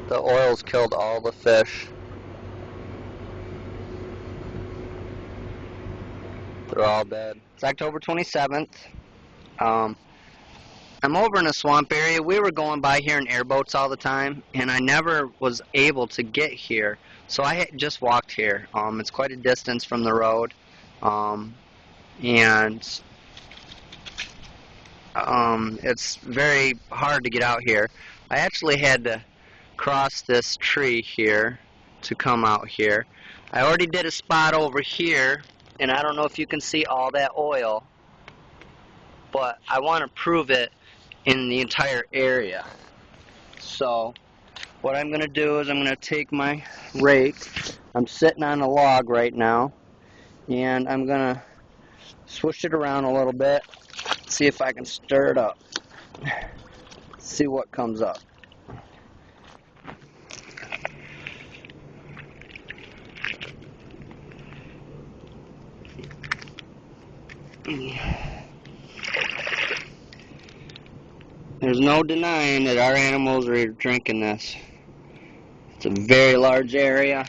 The oil's killed all the fish. They're all dead. It's October 27th. I'm over in a swamp area. We were going by here in airboats all the time, and I never was able to get here. So I had just walked here. It's quite a distance from the road, and it's very hard to get out here. I actually had to cross this tree here to come out here. I already did a spot over here, and I don't know if you can see all that oil, but I want to prove it in the entire area. So what I'm going to do is I'm going to take my rake. I'm sitting on a log right now, and I'm going to switch it around a little bit, see if I can stir it up, see what comes up. There's no denying that our animals are drinking this. It's a very large area.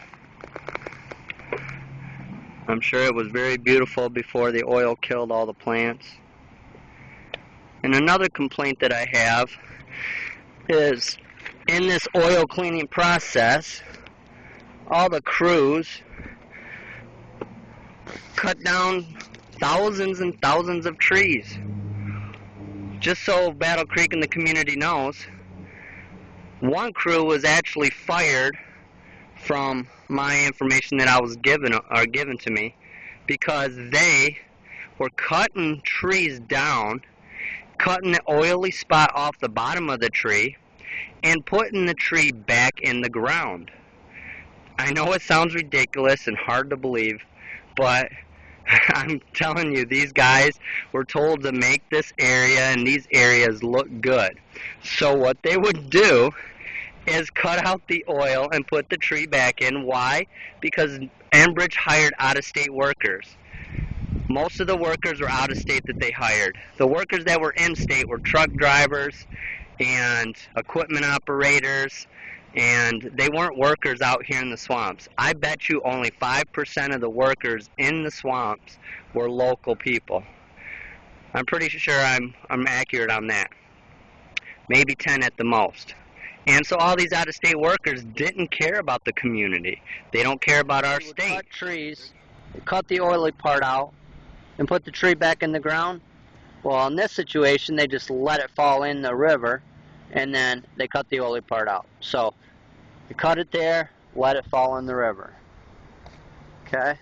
I'm sure it was very beautiful before the oil killed all the plants. And another complaint that I have is in this oil cleaning process, all the crews cut down thousands and thousands of trees. Just so Battle Creek and the community knows, one crew was actually fired from my information that I was given to me because they were cutting trees down, cutting the oily spot off the bottom of the tree, and putting the tree back in the ground. I know it sounds ridiculous and hard to believe, but I'm telling you, these guys were told to make this area and these areas look good. So what they would do is cut out the oil and put the tree back in. Why? Because Enbridge hired out-of-state workers. Most of the workers were out-of-state that they hired. The workers that were in-state were truck drivers and equipment operators, and they weren't workers out here in the swamps. I bet you only 5% of the workers in the swamps were local people. I'm pretty sure I'm accurate on that. Maybe 10 at the most. And so all these out-of-state workers didn't care about the community. They don't care about our state. Cut trees, cut the oily part out, and put the tree back in the ground. Well, in this situation, they just let it fall in the river, and then they cut the oily part out. So you cut it there, let it fall in the river. Okay?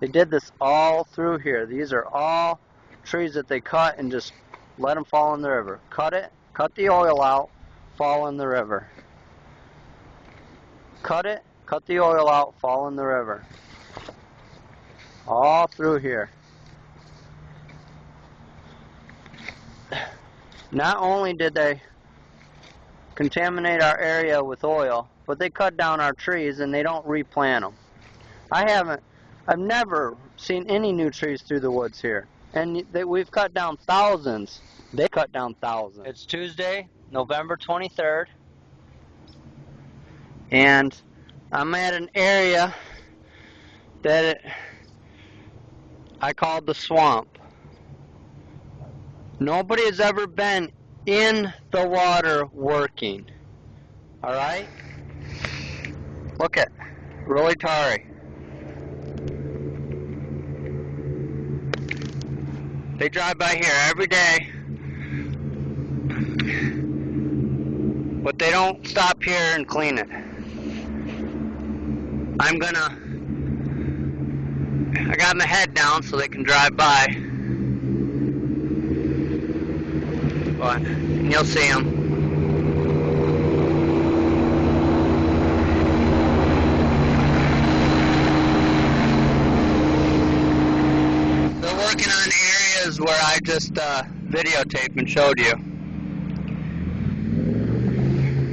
They did this all through here. These are all trees that they cut and just let them fall in the river. Cut it, cut the oil out, fall in the river. Cut it, cut the oil out, fall in the river. All through here. Not only did they contaminate our area with oil, but they cut down our trees and they don't replant them. I've never seen any new trees through the woods here. And we've cut down thousands. They cut down thousands. It's Tuesday, November 23rd. And I'm at an area that I called the swamp. Nobody has ever been in the water working. Alright? Look at really tarry. They drive by here every day, but they don't stop here and clean it. I got my head down so they can drive by, but you'll see them. They're working on areas where I just videotaped and showed you.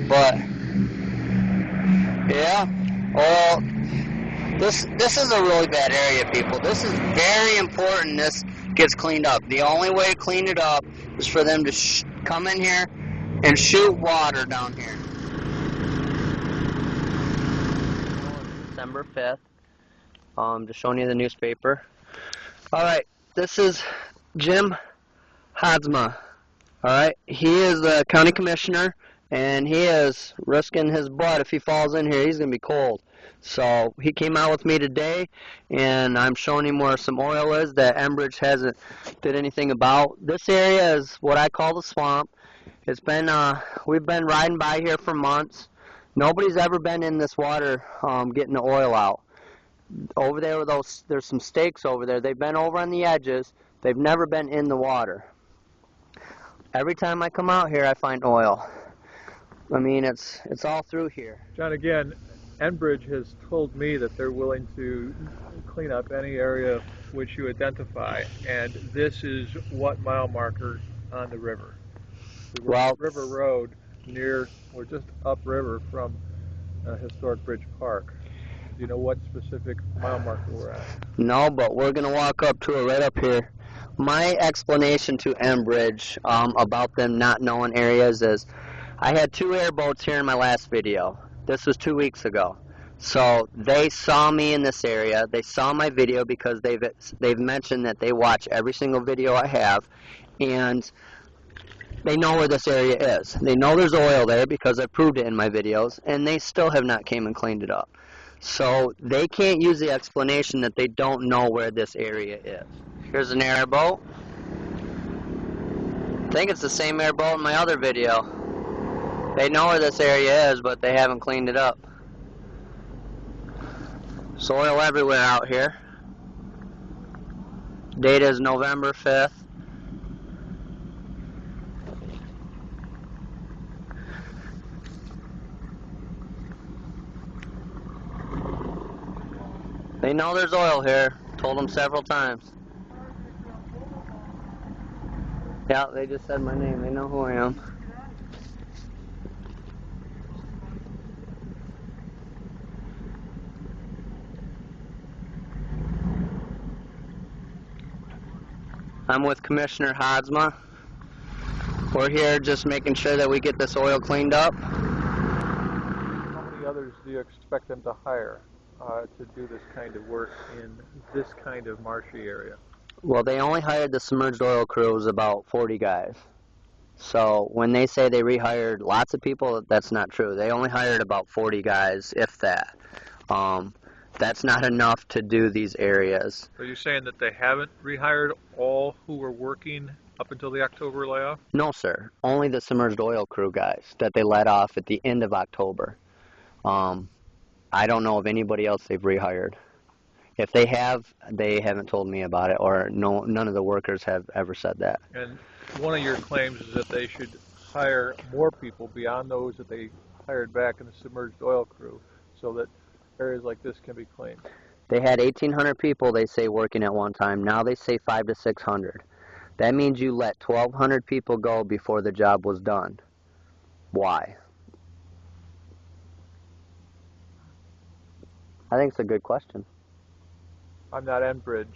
But yeah, well, this is a really bad area, people. This is very important. This gets cleaned up. The only way to clean it up is for them to come in here and shoot water down here. November 5th. Just showing you the newspaper. Alright, this is Jim Hadsma. Alright, he is the county commissioner, and he is risking his butt. If he falls in here, he's going to be cold. So he came out with me today, and I'm showing him where some oil is that Enbridge hasn't did anything about. This area is what I call the swamp. It's been we've been riding by here for months. Nobody's ever been in this water getting the oil out. Over there, there's some stakes over there. They've been over on the edges. They've never been in the water. Every time I come out here, I find oil. I mean, it's all through here. John, again, Enbridge has told me that they're willing to clean up any area which you identify, and this is what mile marker on the river? The River Road near, or just upriver from historic Bridge Park. Do you know what specific mile marker we're at? No, but we're going to walk up to it right up here. My explanation to Enbridge about them not knowing areas is, I had 2 airboats here in my last video. This was 2 weeks ago. So they saw me in this area. They saw my video because they've mentioned that they watch every single video I have, and they know where this area is. They know there's oil there because I proved it in my videos, and they still have not came and cleaned it up. So they can't use the explanation that they don't know where this area is. Here's an airboat. I think it's the same airboat in my other video. They know where this area is, but they haven't cleaned it up. Soil everywhere out here. Date is November 5th. They know there's oil here. Told them several times. Yeah, they just said my name. They know who I am. I'm with Commissioner Hadsma. We're here just making sure that we get this oil cleaned up. How many others do you expect them to hire to do this kind of work in this kind of marshy area? Well, they only hired the submerged oil crews, about 40 guys. So when they say they rehired lots of people, that's not true. They only hired about 40 guys, if that. That's not enough to do these areas. Are you saying that they haven't rehired all who were working up until the October layoff? No, sir. Only the submerged oil crew guys that they let off at the end of October. I don't know of anybody else they've rehired. If they have, they haven't told me about it, or none of the workers have ever said that. And one of your claims is that they should hire more people beyond those that they hired back in the submerged oil crew, so that areas like this can be cleaned. They had 1,800 people, they say, working at one time. Now they say 500 to 600. That means you let 1,200 people go before the job was done. Why? I think it's a good question. I'm not Enbridge.